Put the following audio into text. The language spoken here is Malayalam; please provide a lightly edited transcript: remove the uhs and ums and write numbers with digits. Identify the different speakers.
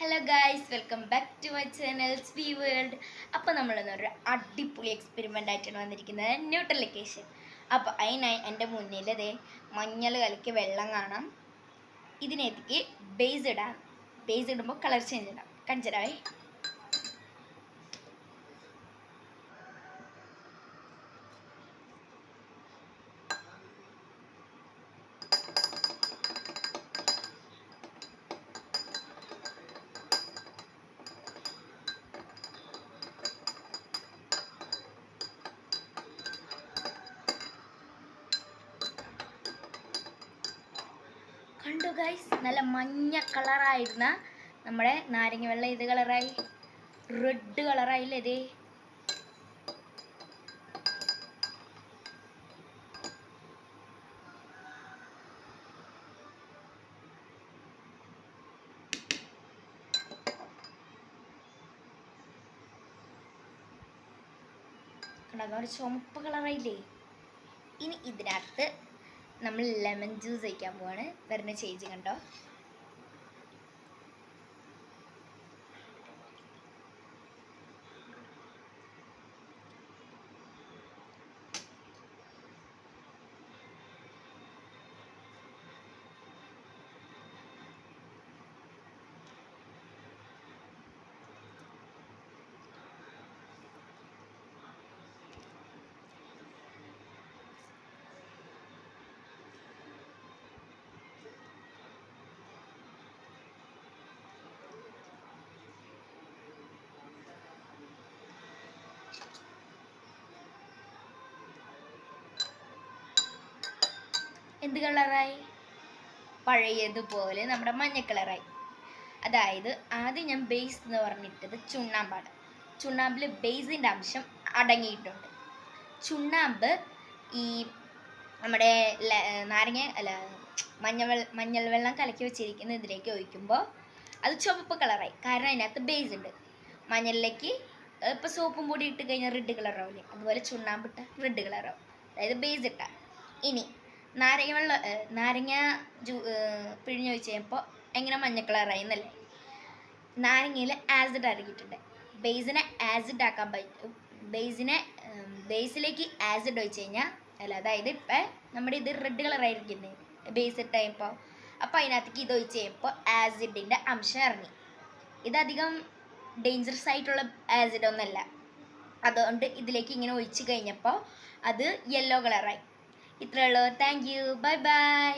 Speaker 1: Hello guys, welcome back to my channel സ്വീ വേൾഡ്. അപ്പോൾ നമ്മളൊരു അടിപൊളി എക്സ്പെരിമെൻ്റ് ആയിട്ടാണ് വന്നിരിക്കുന്നത്, ന്യൂട്രലിക്കേഷൻ. അപ്പോൾ അതിനായി എൻ്റെ മുന്നിൽ ദേ മഞ്ഞൾ കലക്കി വെള്ളം കാണാം. ഇതിനേക്ക് ബേസ് ഇടാം. ബേസ് ഇടുമ്പോൾ കളർ ചേഞ്ച് ഇടാം. കാണിച്ചിടാവേ. കണ്ടു ഗൈസ്, നല്ല മഞ്ഞ കളറായിരുന്ന നമ്മുടെ നാരങ്ങ വെള്ളം ഇത് കളറായി, റെഡ് കളറായില്ലേ ഇതേ. ഒരു ചുമപ്പ് കളറായില്ലേ. ഇനി ഇതിനകത്ത് നമ്മൾ ലെമൺ ജ്യൂസ് ഒഴിക്കാൻ പോവാണ്. വരുന്ന ചേഞ്ച് കണ്ടോ. എന്ത് കളറായി? പഴയതുപോലെ നമ്മുടെ മഞ്ഞ കളറായി. അതായത് ആദ്യം ഞാൻ ബേസ് എന്ന് പറഞ്ഞിട്ടത് ചുണ്ണാമ്പാണ്. ചുണ്ണാമ്പിൽ ബേസിൻ്റെ അംശം അടങ്ങിയിട്ടുണ്ട്. ചുണ്ണാമ്പ് ഈ നമ്മുടെ നാരങ്ങ അല്ല മഞ്ഞൾ വെള്ളം കലക്കി വെച്ചിരിക്കുന്ന ഇതിലേക്ക് ഒഴിക്കുമ്പോൾ അത് ചുവപ്പ് കളറായി. കാരണം അതിനകത്ത് ബേസ് ഉണ്ട്. മഞ്ഞളിലേക്ക് ഇപ്പോൾ സോപ്പും പൊടി ഇട്ട് കഴിഞ്ഞാൽ റെഡ് കളറാവില്ലേ, അതുപോലെ ചുണ്ണാമ്പിട്ട റെഡ് കളറാവും. അതായത് ബേസ് ഇട്ട. ഇനി നാരങ്ങ പിഴിഞ്ഞ് വെച്ച് കഴിഞ്ഞപ്പോൾ എങ്ങനെ മഞ്ഞ കളറായി എന്നല്ലേ. നാരങ്ങയിൽ ആസിഡ് അടങ്ങിയിട്ടുണ്ട്. ബേസിനെ ആസിഡ് ആക്കാൻ പറ്റും. ബേസിലേക്ക് ആസിഡ് ഒഴിച്ച് കഴിഞ്ഞാൽ അതായത് ഇപ്പം നമ്മുടെ ഇത് റെഡ് കളറായിരിക്കുന്നത് ബേസ് ഇട്ട് കഴിയുമ്പോൾ. അപ്പോൾ അതിനകത്തേക്ക് ഇത് ഒഴിച്ച് കഴിയുമ്പോൾ ആസിഡിൻ്റെ അംശം ഇറങ്ങി. ഇതധികം ഡേഞ്ചറസ് ആയിട്ടുള്ള ആസിഡൊന്നുമല്ല. അതുകൊണ്ട് ഇതിലേക്ക് ഇങ്ങനെ ഒഴിച്ച് കഴിഞ്ഞപ്പോൾ അത് യെല്ലോ കളറായി. ഇത്രയേ ഉള്ളൂ. Thank you. Bye bye.